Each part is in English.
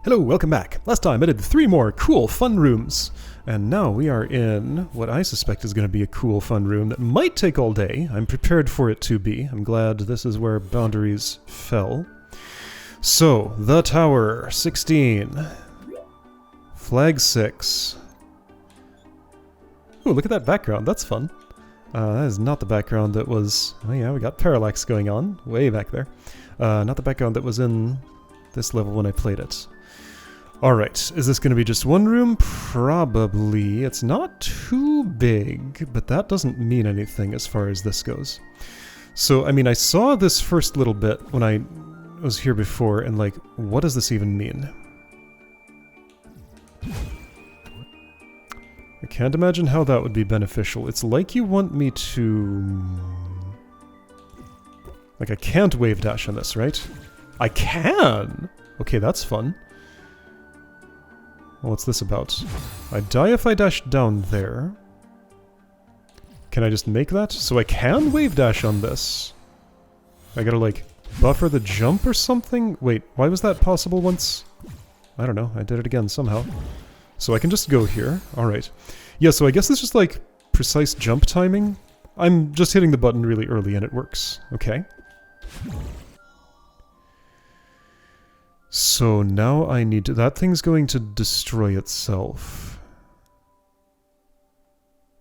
Hello, welcome back. Last time I did 3 more cool fun rooms, and now we are in what I suspect is going to be a cool fun room that might take all day. I'm prepared for it to be. I'm glad this is where boundaries fell. So, the tower, 16. Flag 6. Ooh, look at that background, that's fun. That is not the background that was... Oh yeah, we got parallax going on, way back there. Not the background that was in this level when I played it. Alright, is this going to be just one room? Probably. It's not too big, but that doesn't mean anything as far as this goes. So, I mean, I saw this first little bit when I was here before, and like, what does this even mean? I can't imagine how that would be beneficial. It's like you want me to... Like, I can't wave dash on this, right? I can! Okay, that's fun. What's this about? I die if I dash down there. Can I just make that? So I can wave dash on this. I gotta, like, buffer the jump or something? Wait, why was that possible once? I don't know, I did it again somehow. So I can just go here. Alright. Yeah, so I guess it's just, like, precise jump timing. I'm just hitting the button really early and it works. Okay. So now I need to... That thing's going to destroy itself.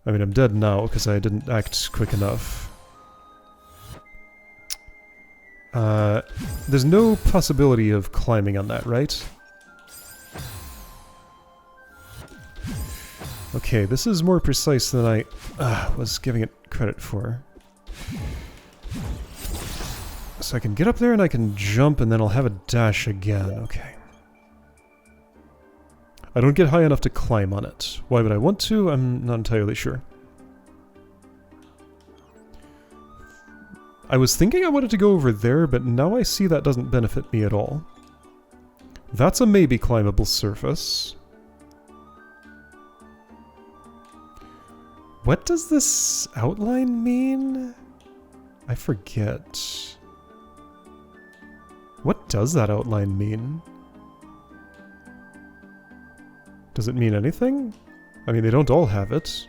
I mean, I'm dead now because I didn't act quick enough. There's no possibility of climbing on that, right? Okay, this is more precise than I was giving it credit for. So I can get up there and I can jump and then I'll have a dash again. Okay. I don't get high enough to climb on it. Why would I want to? I'm not entirely sure. I was thinking I wanted to go over there, but now I see that doesn't benefit me at all. That's a maybe climbable surface. What does this outline mean? I forget. What does that outline mean? Does it mean anything? I mean, they don't all have it.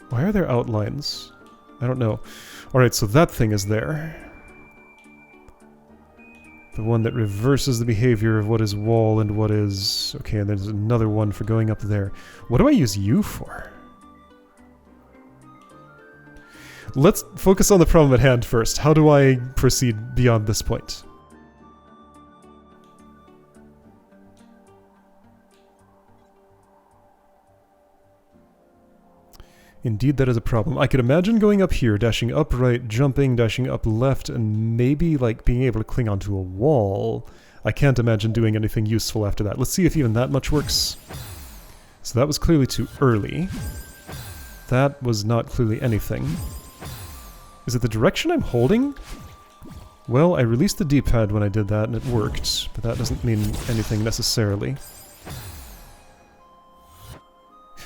Why are there outlines? I don't know. Alright, so that thing is there. The one that reverses the behavior of what is wall and what is... Okay, and there's another one for going up there. What do I use you for? Let's focus on the problem at hand first. How do I proceed beyond this point? Indeed, that is a problem. I could imagine going up here, dashing up right, jumping, dashing up left, and maybe, like, being able to cling onto a wall. I can't imagine doing anything useful after that. Let's see if even that much works. So that was clearly too early. That was not clearly anything. Is it the direction I'm holding? Well, I released the D-pad when I did that and it worked, but that doesn't mean anything necessarily.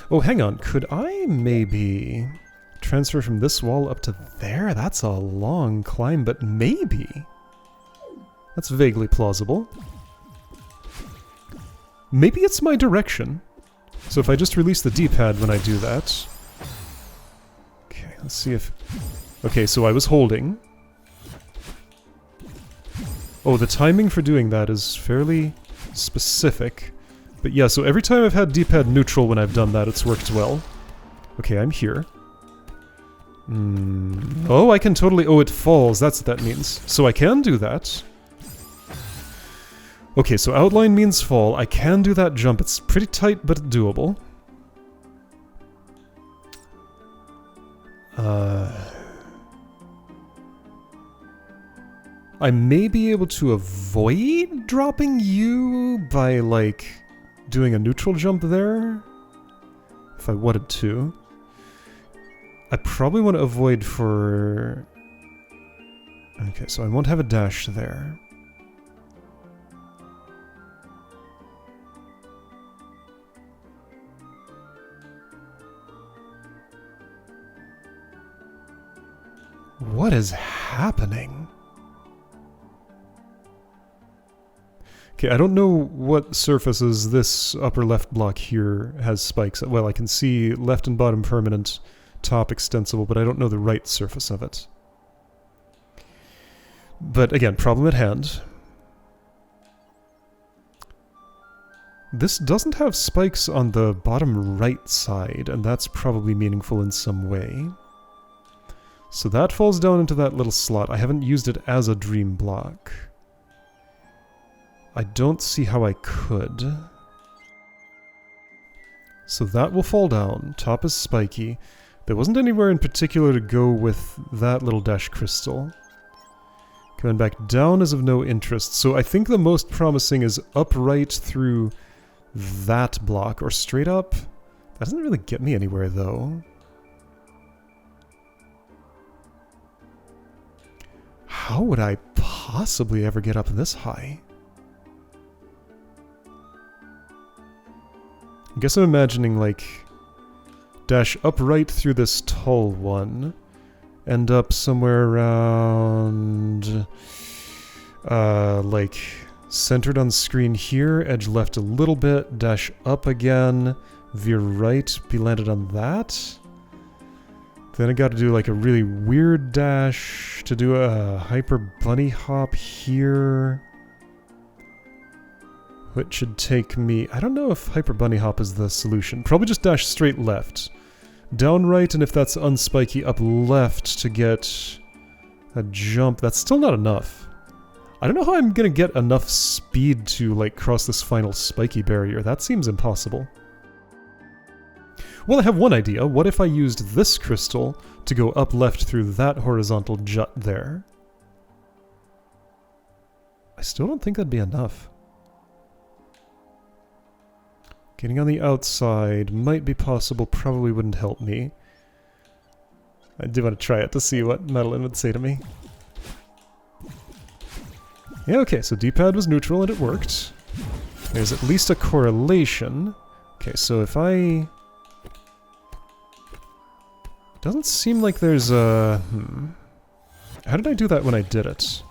Oh, hang on. Could I maybe transfer from this wall up to there? That's a long climb, but maybe. That's vaguely plausible. Maybe it's my direction. So if I just release the D-pad when I do that... Okay, let's see if... Okay, so I was holding. Oh, the timing for doing that is fairly specific. But yeah, so every time I've had D-pad neutral when I've done that, it's worked well. Okay, I'm here. Oh, I can totally... Oh, it falls. That's what that means. So I can do that. Okay, so outline means fall. I can do that jump. It's pretty tight, but doable. I may be able to avoid dropping you by, like, doing a neutral jump there, if I wanted to. I probably want to avoid for... Okay, so I won't have a dash there. What is happening? Okay, I don't know what surfaces this upper left block here has spikes. Well, I can see left and bottom permanent, top extensible, but I don't know the right surface of it. But again, problem at hand. This doesn't have spikes on the bottom right side, and that's probably meaningful in some way. So that falls down into that little slot. I haven't used it as a dream block. I don't see how I could. So that will fall down. Top is spiky. There wasn't anywhere in particular to go with that little dash crystal. Coming back down is of no interest. So I think the most promising is upright through that block, or straight up. That doesn't really get me anywhere, though. How would I possibly ever get up this high? I guess I'm imagining, like, dash upright through this tall one, end up somewhere around, like, centered on screen here, edge left a little bit, dash up again, veer right, be landed on that. Then I gotta do, like, a really weird dash to do a hyper bunny hop here. Which should take me... I don't know if Hyper Bunny Hop is the solution. Probably just dash straight left. Down right, and if that's unspiky, up left to get a jump. That's still not enough. I don't know how I'm gonna get enough speed to, like, cross this final spiky barrier. That seems impossible. Well, I have one idea. What if I used this crystal to go up left through that horizontal jut there? I still don't think that'd be enough. Getting on the outside might be possible, probably wouldn't help me. I do want to try it to see what Madeline would say to me. Yeah, okay, so D-pad was neutral and it worked. There's at least a correlation. Okay, so if I... Doesn't seem like there's a... How did I do that when I did it?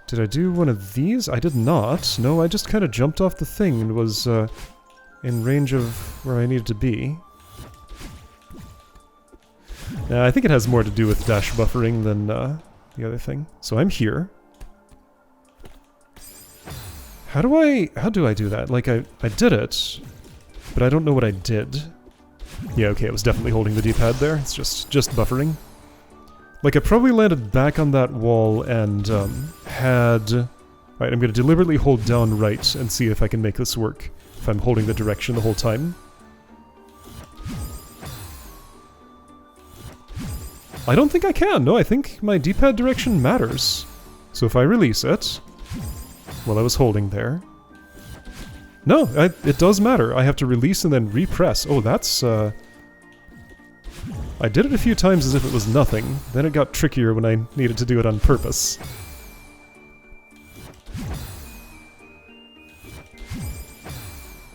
Did I do one of these? I did not. No, I just kind of jumped off the thing and was in range of where I needed to be. I think it has more to do with dash buffering than the other thing. So I'm here. How do I do that? Like, I did it, but I don't know what I did. Yeah, okay, it was definitely holding the D-pad there. It's just buffering. Like, I probably landed back on that wall and had... Alright, I'm going to deliberately hold down right and see if I can make this work. If I'm holding the direction the whole time. I don't think I can. No, I think my D-pad direction matters. So if I release it... Well, I was holding there. No, it does matter. I have to release and then repress. Oh, that's... I did it a few times as if it was nothing, then it got trickier when I needed to do it on purpose.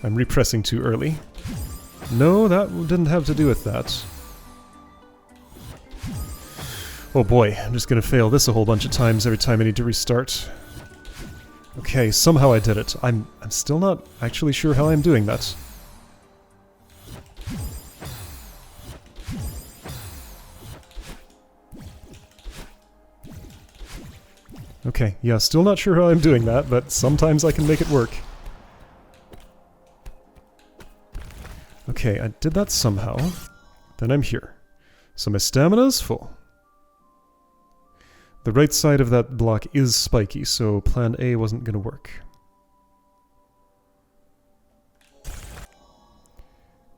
I'm repressing too early. No, that didn't have to do with that. Oh boy, I'm just gonna fail this a whole bunch of times every time I need to restart. Okay, somehow I did it. I'm still not actually sure how I'm doing that. Okay, yeah, still not sure how I'm doing that, but sometimes I can make it work. Okay, I did that somehow. Then I'm here. So my stamina is full. The right side of that block is spiky, so plan A wasn't gonna work.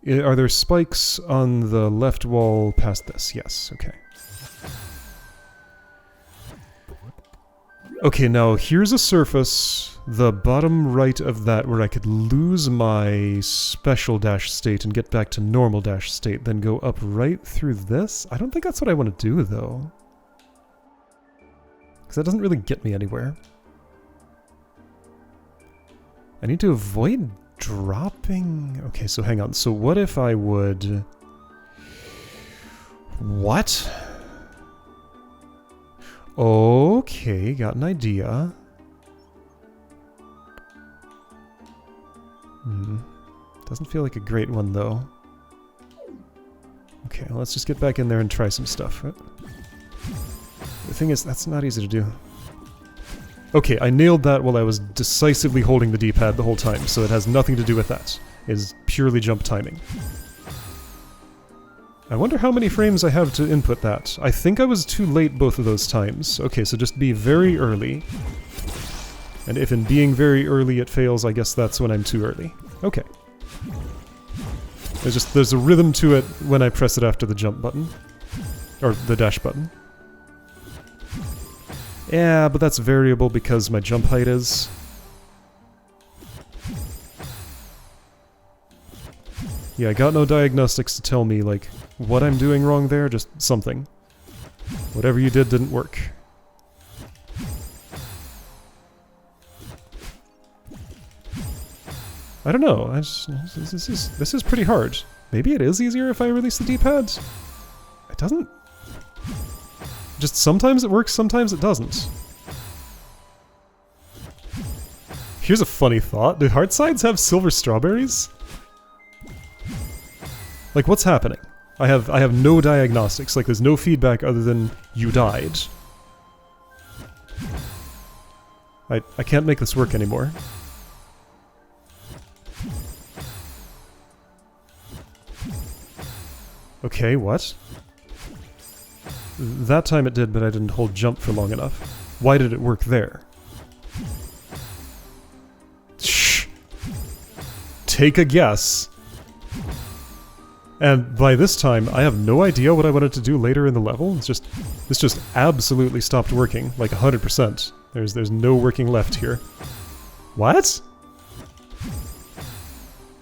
Are there spikes on the left wall past this? Yes, okay. Okay, now here's a surface, the bottom right of that, where I could lose my special dash state and get back to normal dash state, then go up right through this? I don't think that's what I want to do, though. Because that doesn't really get me anywhere. I need to avoid dropping... Okay, so hang on. So what if I would... What? Oh... Okay, got an idea. Doesn't feel like a great one, though. Okay, well, let's just get back in there and try some stuff. The thing is, that's not easy to do. Okay, I nailed that while I was decisively holding the D-pad the whole time, so it has nothing to do with that. It is purely jump timing. I wonder how many frames I have to input that. I think I was too late both of those times. Okay, so just be very early. And if in being very early it fails, I guess that's when I'm too early. Okay. There's a rhythm to it when I press it after the jump button. Or the dash button. Yeah, but that's variable because my jump height is. Yeah, I got no diagnostics to tell me, like, what I'm doing wrong there, just something. Whatever you did didn't work. I don't know, this is pretty hard. Maybe it is easier if I release the D-pad? It doesn't... Just sometimes it works, sometimes it doesn't. Here's a funny thought. Do Heartsides have silver strawberries? Like, what's happening? I have no diagnostics. Like, there's no feedback other than you died. I can't make this work anymore. Okay, what? That time it did, but I didn't hold jump for long enough. Why did it work there? Shh! Take a guess. And by this time, I have no idea what I wanted to do later in the level. This just absolutely stopped working, like 100%. There's no working left here. What?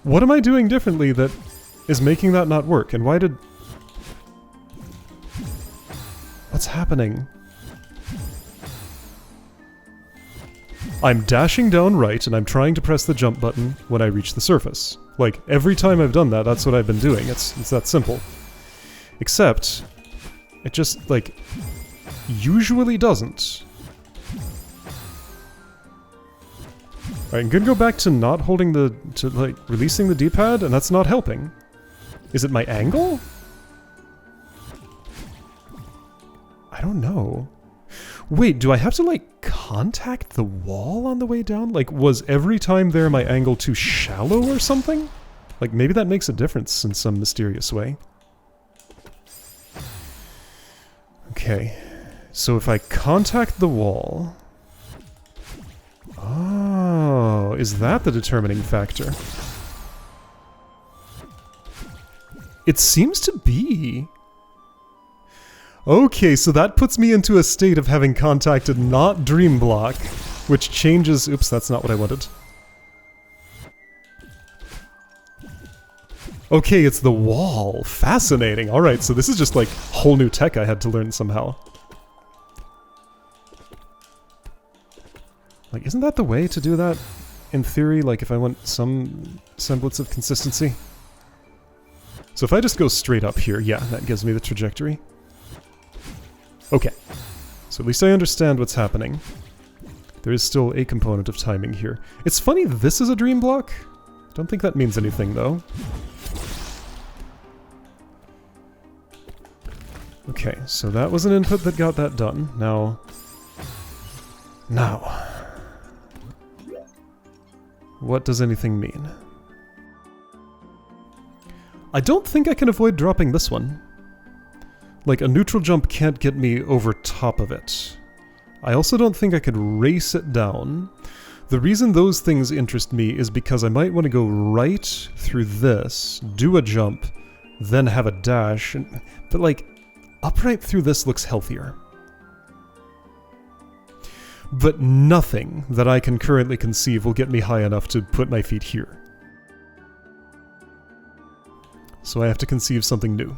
What am I doing differently that is making that not work? And why did... What's happening? I'm dashing down right, and I'm trying to press the jump button when I reach the surface. Like, every time I've done that, that's what I've been doing. It's that simple. Except, it just, like, usually doesn't. Alright, I'm gonna go back to not holding the... like, releasing the D-pad, and that's not helping. Is it my angle? I don't know. Wait, do I have to, like, contact the wall on the way down? Like, was every time there my angle too shallow or something? Like, maybe that makes a difference in some mysterious way. Okay. So if I contact the wall... Oh, is that the determining factor? It seems to be... Okay, so that puts me into a state of having contacted not Dream Block, which changes... Oops, that's not what I wanted. Okay, it's the wall. Fascinating. Alright, so this is just like whole new tech I had to learn somehow. Like, isn't that the way to do that? In theory, like if I want some semblance of consistency? So if I just go straight up here, yeah, that gives me the trajectory. Okay, so at least I understand what's happening. There is still a component of timing here. It's funny this is a dream block. Don't think that means anything, though. Okay, so that was an input that got that done. Now... what does anything mean? I don't think I can avoid dropping this one. Like, a neutral jump can't get me over top of it. I also don't think I could race it down. The reason those things interest me is because I might want to go right through this, do a jump, then have a dash, but like, upright through this looks healthier. But nothing that I can currently conceive will get me high enough to put my feet here. So I have to conceive something new.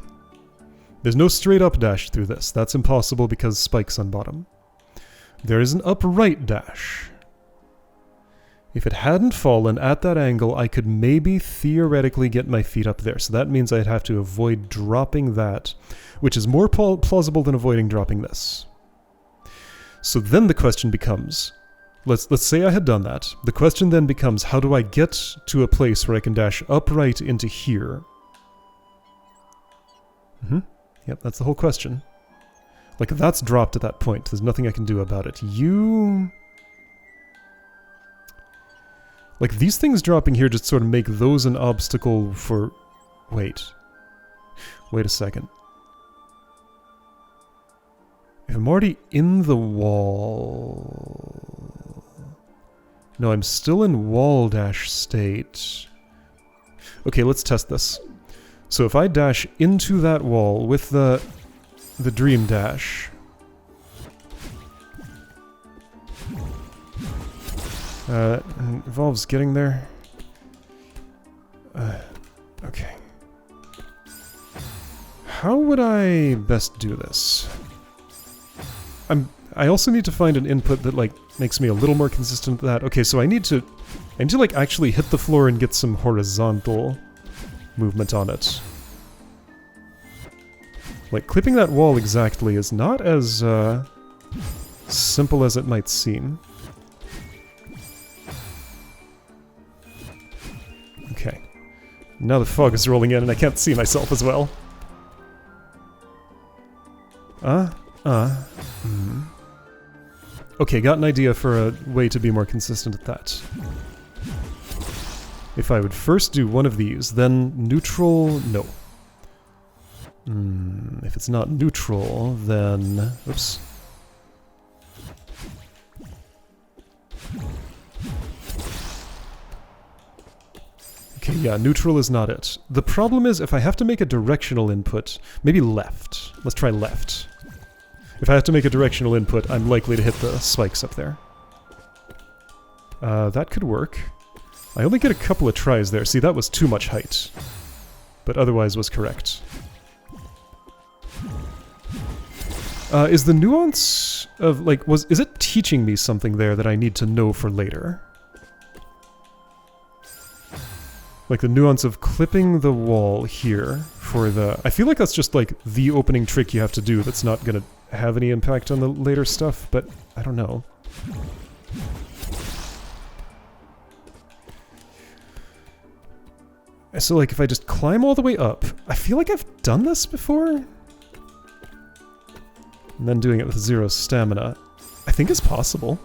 There's no straight up dash through this. That's impossible because spikes on bottom. There is an upright dash. If it hadn't fallen at that angle, I could maybe theoretically get my feet up there. So that means I'd have to avoid dropping that, which is more plausible than avoiding dropping this. So then the question becomes, let's say I had done that. The question then becomes, how do I get to a place where I can dash upright into here? Yep, that's the whole question. Like, if that's dropped at that point, there's nothing I can do about it. Like, these things dropping here just sort of make those an obstacle for... Wait a second. If I'm already in the wall... No, I'm still in wall dash state. Okay, let's test this. So if I dash into that wall with the dream dash... involves getting there. Okay. How would I best do this? I also need to find an input that, like, makes me a little more consistent with that. Okay, so I need to like actually hit the floor and get some horizontal movement on it. Like, clipping that wall exactly is not as simple as it might seem. Okay. Now the fog is rolling in and I can't see myself as well. Okay, got an idea for a way to be more consistent at that. If I would first do one of these, then neutral, no. If it's not neutral, then... Oops. Okay, yeah, neutral is not it. The problem is, if I have to make a directional input, maybe left. Let's try left. If I have to make a directional input, I'm likely to hit the spikes up there. That could work. I only get a couple of tries there. See, that was too much height. But otherwise was correct. Is the nuance of, like, is it teaching me something there that I need to know for later? Like the nuance of clipping the wall here for the... I feel like that's just like the opening trick you have to do that's not gonna have any impact on the later stuff, but I don't know. So like if I just climb all the way up, I feel like I've done this before? And then doing it with 0 stamina, I think is possible.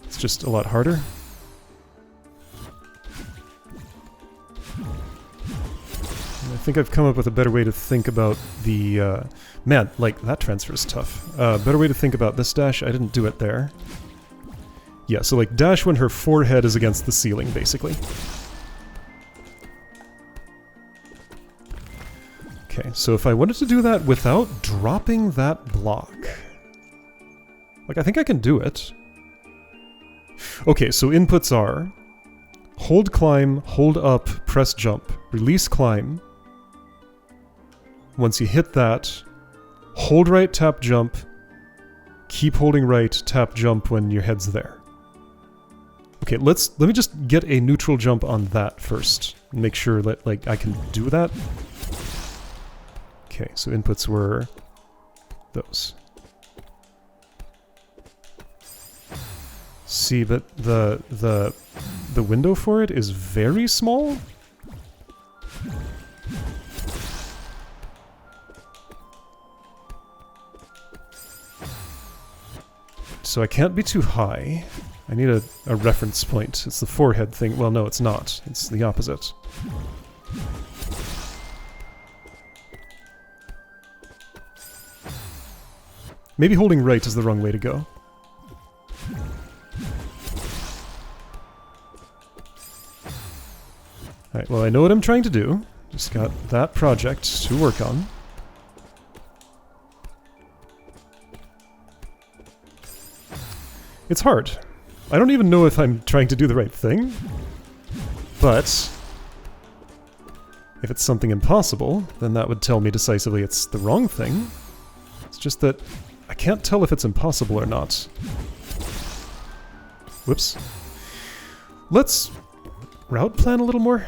It's just a lot harder. I think I've come up with a better way to think about the... man, like, that transfer is tough. Better way to think about this dash. I didn't do it there. Yeah, so like dash when her forehead is against the ceiling, basically. Okay, so if I wanted to do that without dropping that block... Like, I think I can do it. Okay, so inputs are... Hold climb, hold up, press jump. Release climb. Once you hit that, hold right, tap jump. Keep holding right, tap jump when your head's there. Okay, let me just get a neutral jump on that first. Make sure that, like, I can do that. Okay, so inputs were those. See, but the window for it is very small. So I can't be too high. I need a reference point. It's the forehead thing. Well, no, it's not. It's the opposite. Maybe holding right is the wrong way to go. Alright, well I know what I'm trying to do. Just got that project to work on. It's hard. I don't even know if I'm trying to do the right thing. But if it's something impossible, then that would tell me decisively it's the wrong thing. It's just that I can't tell if it's impossible or not. Whoops. Let's route plan a little more.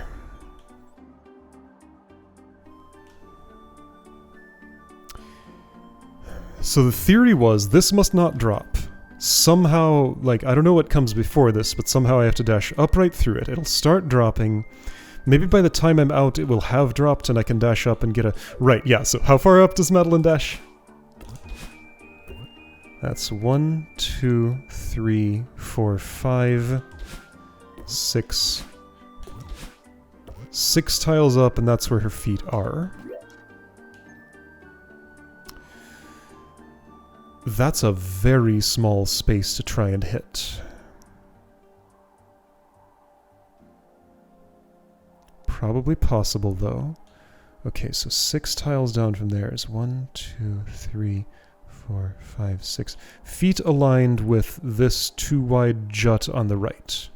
So So the theory was this must not drop. Somehow, like, I don't know what comes before this, but somehow I have to dash up right through it. It'll start dropping. Maybe by the time I'm out, it will have dropped and I can dash up and get a... Right, yeah, so how far up does Madeline dash? That's 1, 2, 3, 4, 5, 6. 6 tiles up, and that's where her feet are. That's a very small space to try and hit. Probably possible, though. Okay, so 6 tiles down from there is 1, 2, 3, 4, 5, 6. Feet aligned with this too wide jut on the right.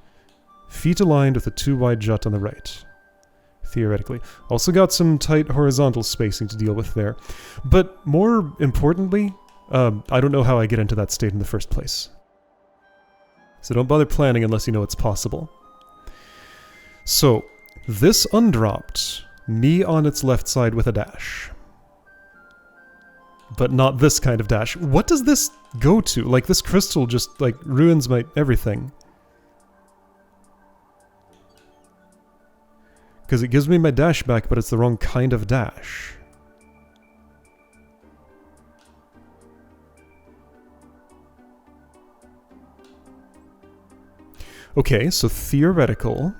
Feet aligned with a too wide jut on the right. Theoretically. Also got some tight horizontal spacing to deal with there. But more importantly, I don't know how I get into that state in the first place. So don't bother planning unless you know it's possible. So, this undropped me on its left side with a dash. But not this kind of dash. What does this go to? Like, this crystal just, like, ruins my everything. Because it gives me my dash back, but it's the wrong kind of dash. Okay, so theoretical.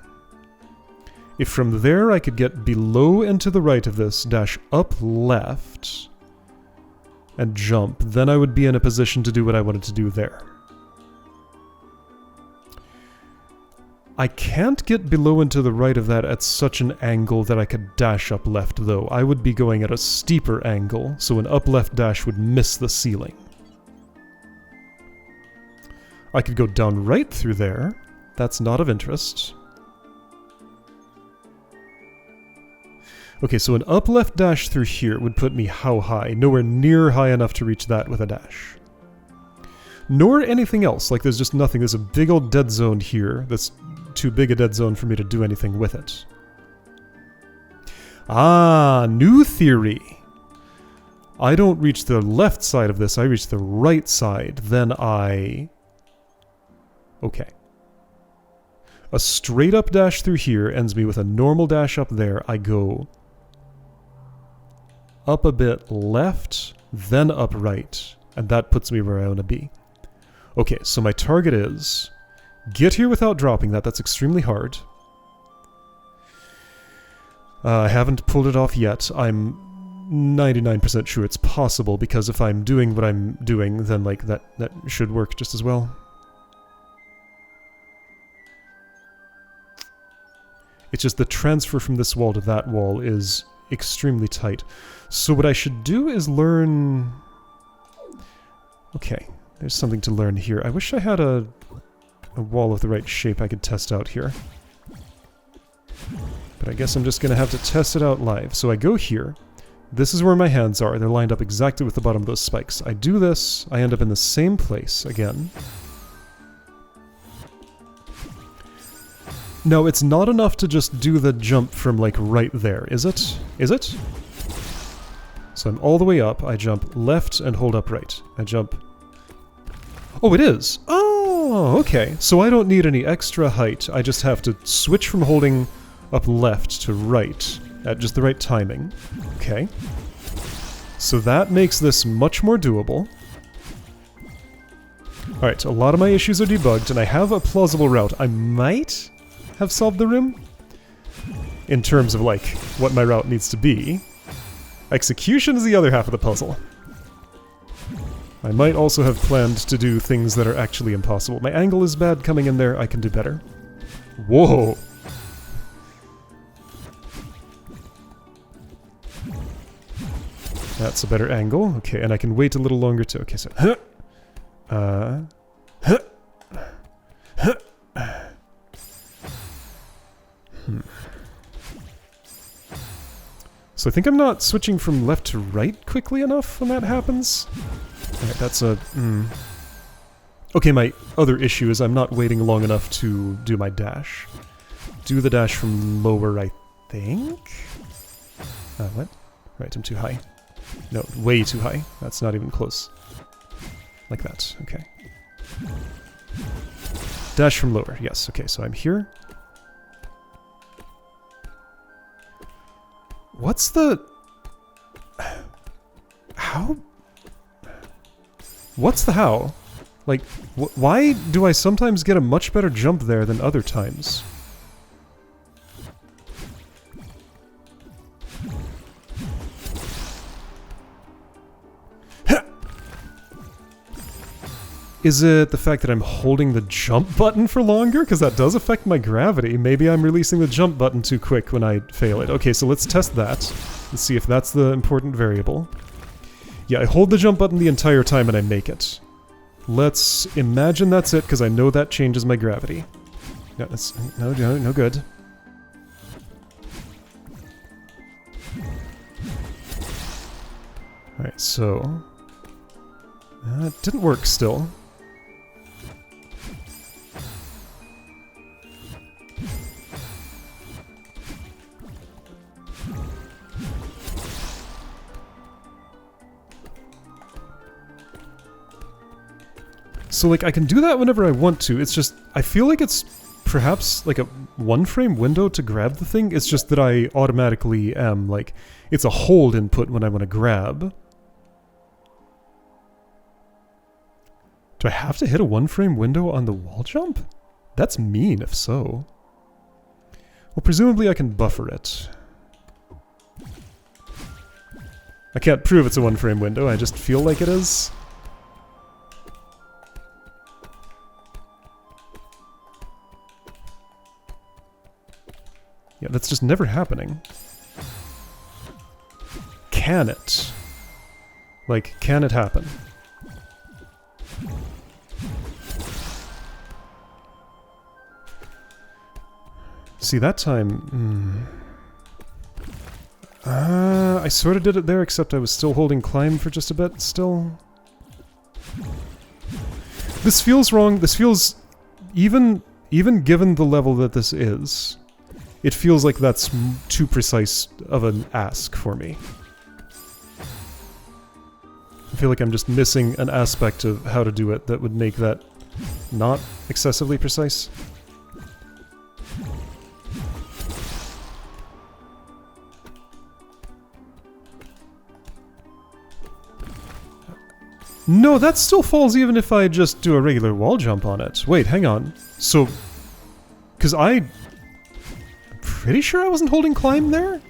If from there I could get below and to the right of this, dash up left, and jump, then I would be in a position to do what I wanted to do there. I can't get below and to the right of that at such an angle that I could dash up left, though. I would be going at a steeper angle, so an up left dash would miss the ceiling. I could go down right through there. That's not of interest. Okay, so an up left dash through here would put me how high? Nowhere near high enough to reach that with a dash. Nor anything else, like there's just nothing. There's a big old dead zone here that's too big a dead zone for me to do anything with it. Ah, new theory. I don't reach the left side of this, I reach the right side, then I... Okay. A straight up dash through here ends me with a normal dash up there. I go up a bit left, then up right, and that puts me where I want to be. Okay, so my target is get here without dropping that. That's extremely hard. I haven't pulled it off yet. I'm 99% sure it's possible, because if I'm doing what I'm doing, then like that should work just as well. It's just the transfer from this wall to that wall is extremely tight. So what I should do is learn... Okay, there's something to learn here. I wish I had a wall of the right shape I could test out here. But I guess I'm just going to have to test it out live. So I go here. This is where my hands are. They're lined up exactly with the bottom of those spikes. I do this. I end up in the same place again. No, it's not enough to just do the jump from, like, right there, is it? Is it? So I'm all the way up, I jump left and hold up right. I jump... Oh, it is! Oh, okay. So I don't need any extra height, I just have to switch from holding up left to right at just the right timing. Okay. So that makes this much more doable. Alright, a lot of my issues are debugged, and I have a plausible route. I might have solved the room in terms of like what my route needs to be. Execution is the other half of the puzzle. I might also have planned to do things that are actually impossible. My angle is bad coming in there, I can do better. Whoa! That's a better angle. Okay, and I can wait a little longer too. Okay, so... So I think I'm not switching from left to right quickly enough when that happens. Alright, that's a... Okay, my other issue is I'm not waiting long enough to do my dash. Do the dash from lower, I think? What? Right, I'm too high. No, way too high. That's not even close. Like that. Okay. Dash from lower. Yes. Okay, so I'm here. What's the... How? What's the how? Like, why do I sometimes get a much better jump there than other times? Is it the fact that I'm holding the jump button for longer? Because that does affect my gravity. Maybe I'm releasing the jump button too quick when I fail it. Okay, so let's test that. Let's see if that's the important variable. Yeah, I hold the jump button the entire time and I make it. Let's imagine that's it, because I know that changes my gravity. No, that's no good. Alright, so... it didn't work still. So, like, I can do that whenever I want to, it's just, I feel like it's perhaps, like, a one-frame window to grab the thing, it's just that I automatically am, like, it's a hold input when I want to grab. Do I have to hit a one-frame window on the wall jump? That's mean, if so. Well, presumably I can buffer it. I can't prove it's a one-frame window, I just feel like it is. Yeah, that's just never happening. Can it? Like, can it happen? See, that time... I sort of did it there, except I was still holding climb for just a bit, still. This feels wrong. This feels... Even given the level that this is, it feels like that's too precise of an ask for me. I feel like I'm just missing an aspect of how to do it that would make that not excessively precise. No, that still falls even if I just do a regular wall jump on it. Wait, hang on. So... Because I'm pretty sure I wasn't holding climb there?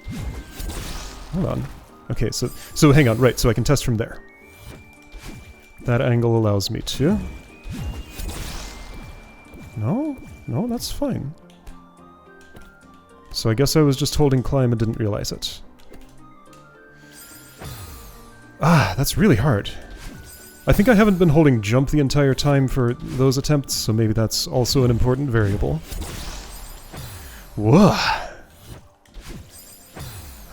Hold on. Okay, so hang on, right, so I can test from there. That angle allows me to... No? No, that's fine. So I guess I was just holding climb and didn't realize it. Ah, that's really hard. I think I haven't been holding jump the entire time for those attempts, so maybe that's also an important variable. Whoa! I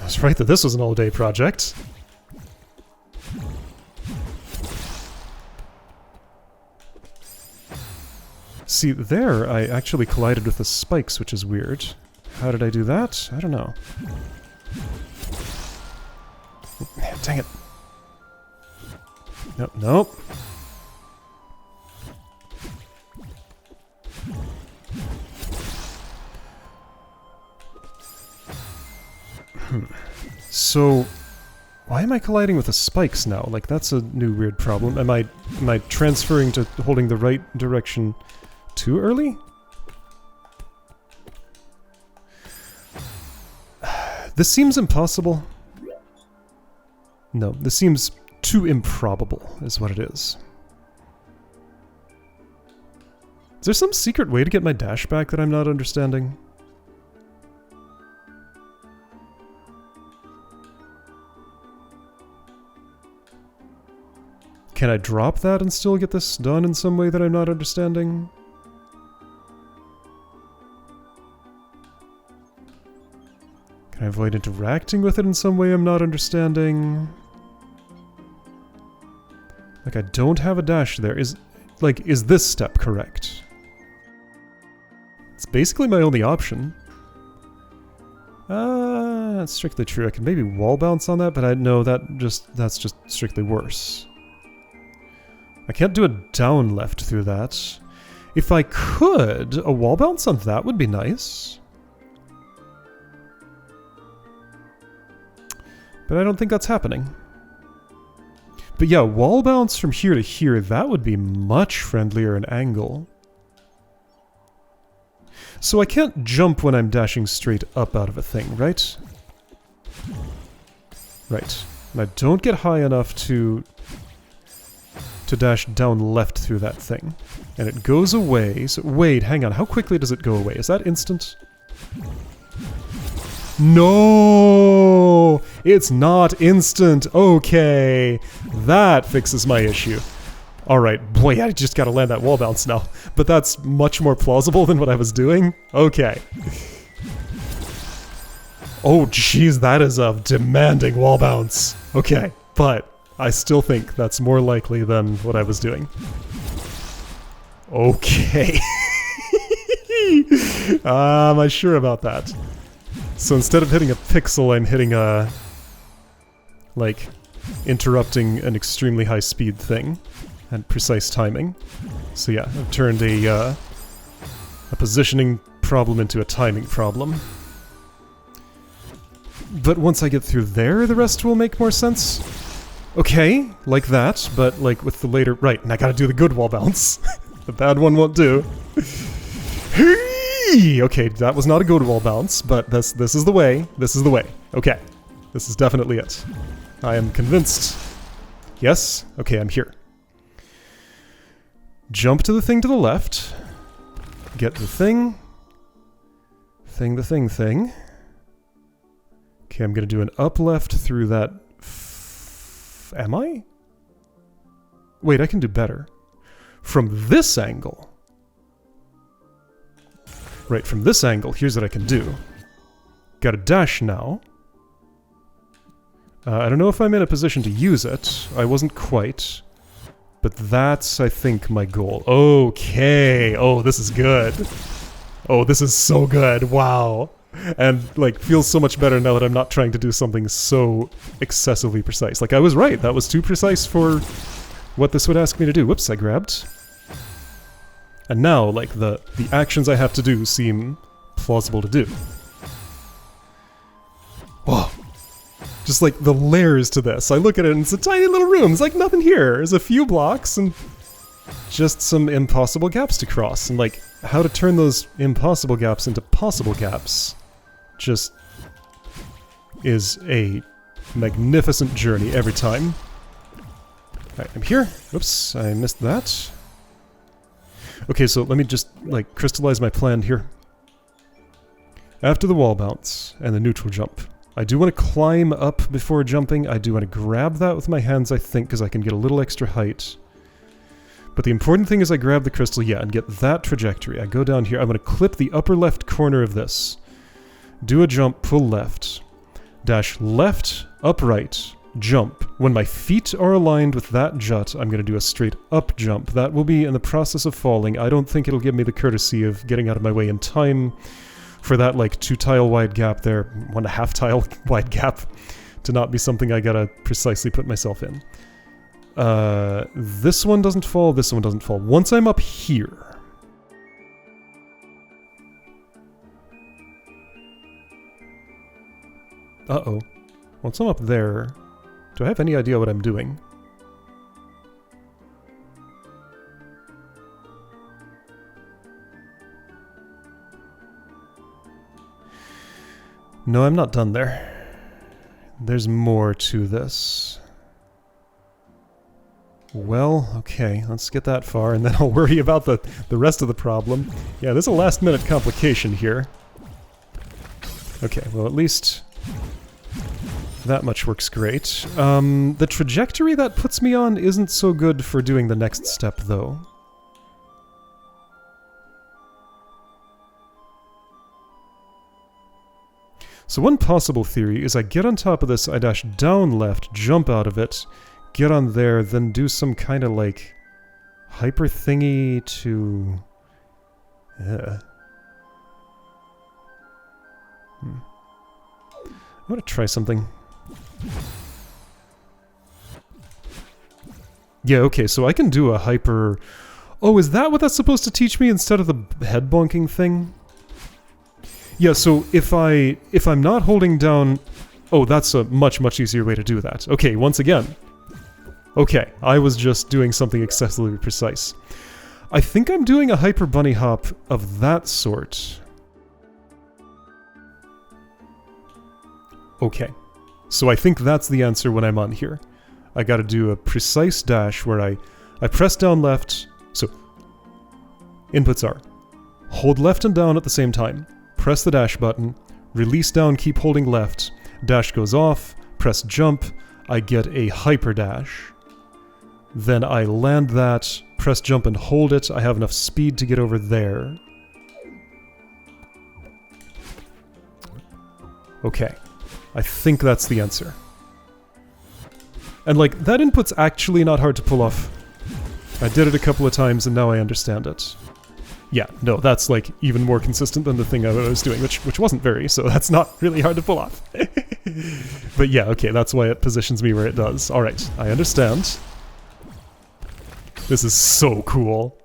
was right that this was an all-day project. See, there I actually collided with the spikes, which is weird. How did I do that? I don't know. Man, dang it. Nope, nope. So, why am I colliding with the spikes now? Like, that's a new weird problem. Am I transferring to holding the right direction too early? This seems impossible. No, this seems too improbable, is what it is. Is there some secret way to get my dash back that I'm not understanding? Can I drop that and still get this done in some way that I'm not understanding? Can I avoid interacting with it in some way I'm not understanding? Like, I don't have a dash there. Is this step correct? It's basically my only option. That's strictly true. I can maybe wall bounce on that, but I know that's just strictly worse. I can't do a down left through that. If I could, a wall bounce on that would be nice. But I don't think that's happening. But yeah, wall bounce from here to here, that would be much friendlier an angle. So I can't jump when I'm dashing straight up out of a thing, right? Right. And I don't get high enough to dash down left through that thing. And it goes away. So wait, hang on. How quickly does it go away? Is that instant? No! It's not instant. Okay. That fixes my issue. Alright, boy, I just gotta land that wall bounce now. But that's much more plausible than what I was doing. Okay. Oh, jeez, that is a demanding wall bounce. Okay, but I still think that's more likely than what I was doing. Okay. Am I sure about that? So instead of hitting a pixel, I'm hitting a... like, interrupting an extremely high speed thing. And precise timing. So yeah, I've turned a positioning problem into a timing problem. But once I get through there, the rest will make more sense. Okay, like that, but like with the later... Right, and I gotta do the good wall bounce. The bad one won't do. Okay, that was not a good wall bounce, but this is the way. This is the way. Okay, this is definitely it. I am convinced. Yes? Okay, I'm here. Jump to the thing to the left. Get the thing. Thing. Okay, I'm gonna do an up left through that... Am I? Wait, I can do better. From this angle. Right, from this angle, here's what I can do. Got a dash now. I don't know if I'm in a position to use it. I wasn't quite. But that's, I think, my goal. Okay. Oh, this is good. Oh, this is so good. Wow. And, like, feels so much better now that I'm not trying to do something so excessively precise. Like, I was right. That was too precise for what this would ask me to do. Whoops, I grabbed. And now, like, the actions I have to do seem plausible to do. Whoa. Just, like, the layers to this. I look at it and it's a tiny little room. There's, like, nothing here. There's a few blocks and just some impossible gaps to cross. And, like, how to turn those impossible gaps into possible gaps just is a magnificent journey every time. Alright, I'm here. Whoops, I missed that. Okay, so let me just, like, crystallize my plan here. After the wall bounce and the neutral jump, I do want to climb up before jumping. I do want to grab that with my hands, I think, because I can get a little extra height. But the important thing is I grab the crystal, yeah, and get that trajectory. I go down here. I'm going to clip the upper left corner of this. Do a jump, pull left. Dash left, upright, jump. When my feet are aligned with that jut, I'm going to do a straight up jump. That will be in the process of falling. I don't think it'll give me the courtesy of getting out of my way in time for that, like, 2 tile wide gap there, 1.5 tile wide gap, to not be something I gotta precisely put myself in. This one doesn't fall, this one doesn't fall. Once I'm up here... Uh-oh. Once I'm up there, do I have any idea what I'm doing? No, I'm not done there. There's more to this. Well, okay, let's get that far, and then I'll worry about the rest of the problem. Yeah, there's a last-minute complication here. Okay, well, at least that much works great. The trajectory that puts me on isn't so good for doing the next step, though. So one possible theory is I get on top of this, I dash down left, jump out of it, get on there, then do some kind of, like, hyper thingy to... I'm gonna try something. Yeah, okay, so I can do a hyper... Oh, is that what that's supposed to teach me instead of the head bonking thing? Yeah, so if I'm not holding down... Oh, that's a much, much easier way to do that. Okay, once again. Okay, I was just doing something excessively precise. I think I'm doing a hyper bunny hop of that sort. Okay, so I think that's the answer when I'm on here. I gotta do a precise dash where I press down left. So, inputs are hold left and down at the same time, press the dash button, release down, keep holding left, dash goes off, press jump, I get a hyper dash. Then I land that, press jump and hold it, I have enough speed to get over there. Okay, I think that's the answer. And like, that input's actually not hard to pull off. I did it a couple of times and now I understand it. Yeah, no, that's like even more consistent than the thing I was doing, which wasn't very, so that's not really hard to pull off. But yeah, okay, that's why it positions me where it does. Alright, I understand. This is so cool.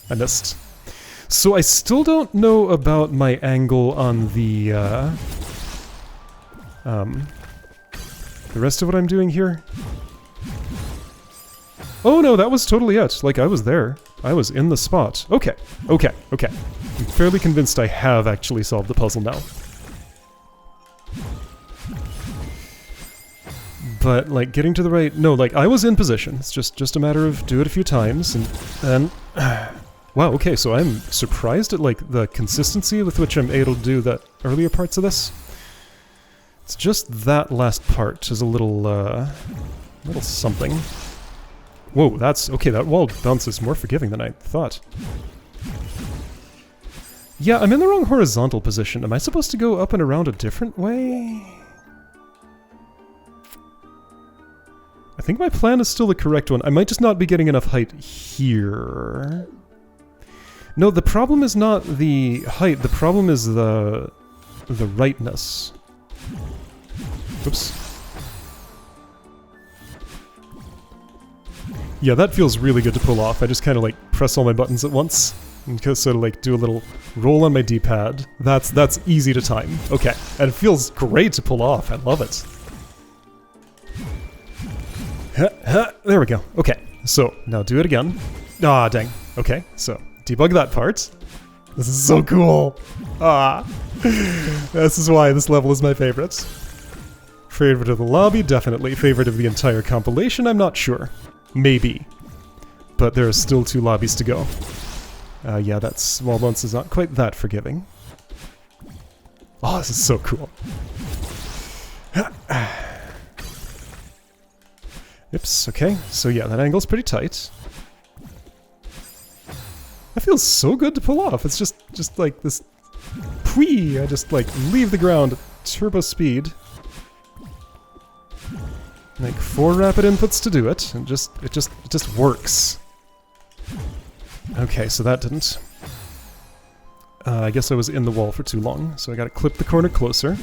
I missed. So I still don't know about my angle on the rest of what I'm doing here. Oh no, that was totally it. Like, I was there. I was in the spot. Okay, okay, okay. I'm fairly convinced I have actually solved the puzzle now. But, like, getting to the right... No, like, I was in position. It's just a matter of do it a few times, and then... Wow, okay, so I'm surprised at, like, the consistency with which I'm able to do the earlier parts of this. It's just that last part is a little something. Whoa, that's... Okay, that wall bounce is more forgiving than I thought. Yeah, I'm in the wrong horizontal position. Am I supposed to go up and around a different way? I think my plan is still the correct one. I might just not be getting enough height here. No, the problem is not the height. The problem is the rightness. Oops. Yeah, that feels really good to pull off. I just kind of like press all my buttons at once and sort of like do a little roll on my D-pad. That's easy to time. Okay, and it feels great to pull off. I love it. There we go. Okay, so now do it again. Ah, dang. Okay, so debug that part. This is so cool. Ah, this is why this level is my favorite. Favorite of the lobby, definitely. Favorite of the entire compilation, I'm not sure. Maybe. But there are still 2 lobbies to go. Yeah, that small bounce is not quite that forgiving. Oh, this is so cool. Oops, okay. So yeah, that angle's pretty tight. That feels so good to pull off. It's just like this... Pwee! I just like leave the ground at turbo speed. Like 4 rapid inputs to do it, and it just works. Okay, so that didn't. I guess I was in the wall for too long, so I gotta clip the corner closer.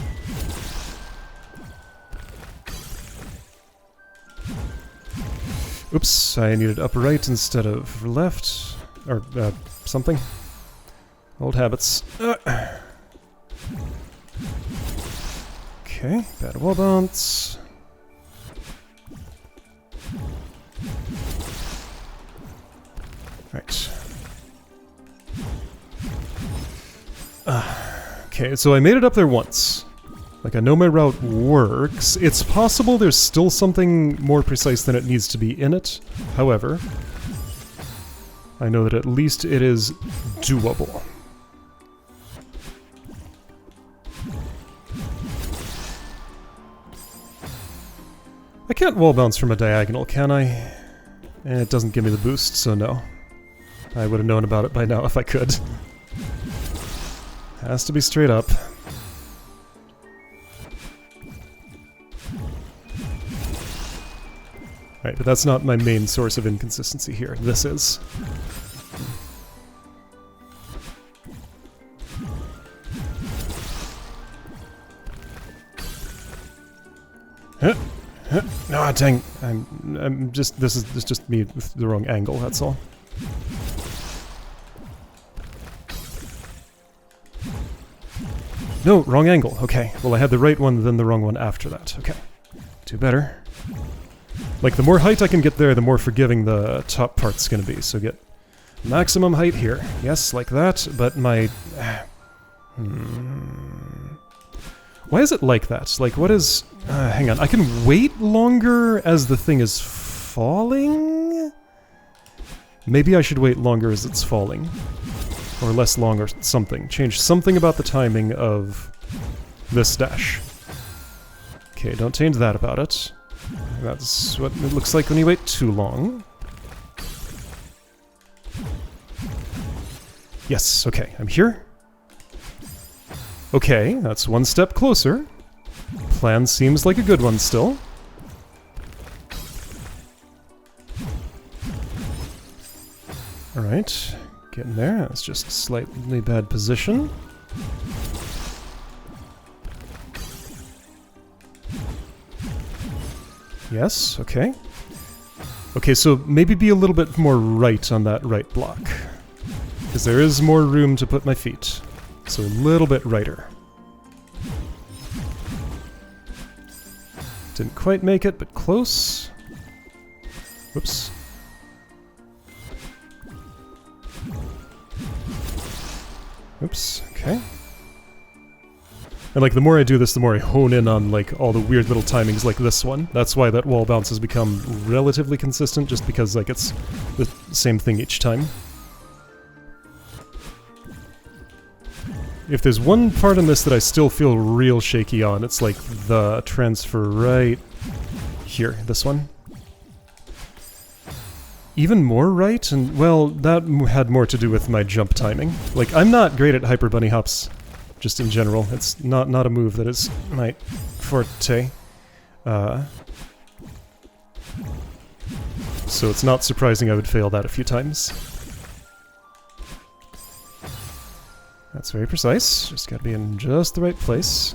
Oops, I needed upper right instead of left, or something. Old habits. Okay, bad wall bounce. Right. Okay, so I made it up there once. Like, I know my route works. It's possible there's still something more precise than it needs to be in it. However, I know that at least it is doable. I can't wall bounce from a diagonal, can I? And it doesn't give me the boost, so no. I would have known about it by now if I could. Has to be straight up. Right, but that's not my main source of inconsistency here. This is. No, dang. I'm just, this is just me with the wrong angle, that's all. No, wrong angle. Okay. Well, I had the right one, then the wrong one after that. Okay. Do better. Like, the more height I can get there, the more forgiving the top part's gonna be. So get maximum height here. Yes, like that, but my... Why is it like that? Like, what is... hang on. I can wait longer as the thing is falling? Maybe I should wait longer as it's falling. Or less long or something. Change something about the timing of this dash. Okay, don't change that about it. That's what it looks like when you wait too long. Yes, okay, I'm here. Okay, that's one step closer. Plan seems like a good one still. Alright, getting there. That's just slightly bad position. Yes, okay. Okay, so maybe be a little bit more right on that right block. Because there is more room to put my feet. So a little bit righter. Didn't quite make it, but close. Whoops. Oops, okay. And like, the more I do this, the more I hone in on like all the weird little timings like this one. That's why that wall bounce has become relatively consistent, just because like it's the same thing each time. If there's one part in this that I still feel real shaky on, it's like the transfer right here, this one. Even more right, and well, that had more to do with my jump timing. Like, I'm not great at hyper bunny hops, just in general. It's not a move that is my forte. So it's not surprising I would fail that a few times. That's very precise. Just gotta be in just the right place.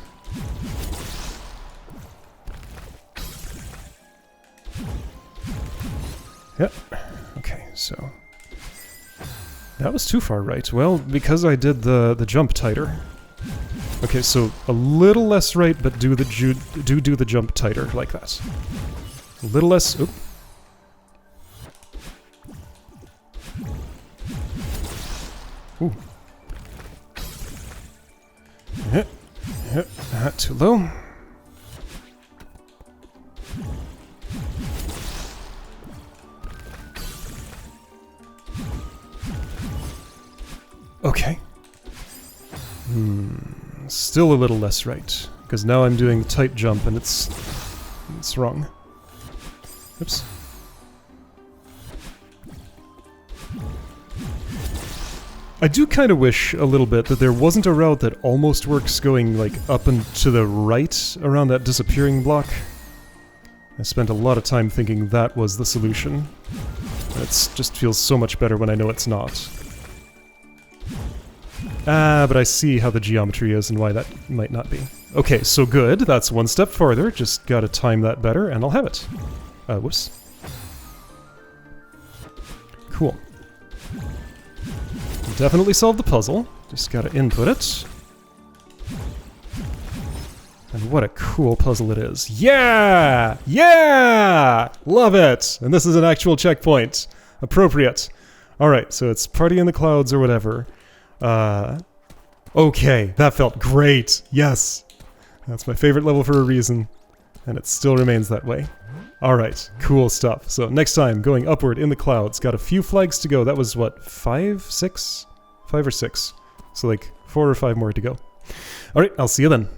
Yep. Okay, so... that was too far right. Well, because I did the jump tighter. Okay, so a little less right, but do the jump tighter, like that. A little less... oop. Ooh. Too low. Okay. Still a little less right, because now I'm doing the tight jump and it's wrong. Oops. I do kind of wish a little bit that there wasn't a route that almost works going like up and to the right around that disappearing block. I spent a lot of time thinking that was the solution. It just feels so much better when I know it's not. Ah, but I see how the geometry is and why that might not be. Okay, so good. That's one step farther. Just gotta time that better and I'll have it. Whoops. Cool. Definitely solved the puzzle. Just gotta input it. And what a cool puzzle it is. Yeah! Yeah! Love it! And this is an actual checkpoint. Appropriate. Alright, so it's Party in the Clouds or whatever. Okay, that felt great. Yes! That's my favorite level for a reason. And it still remains that way. Alright, cool stuff. So next time, going upward in the clouds. Got a few flags to go. That was what, 5, 6? 5 or 6. So like 4 or 5 more to go. Alright, I'll see you then.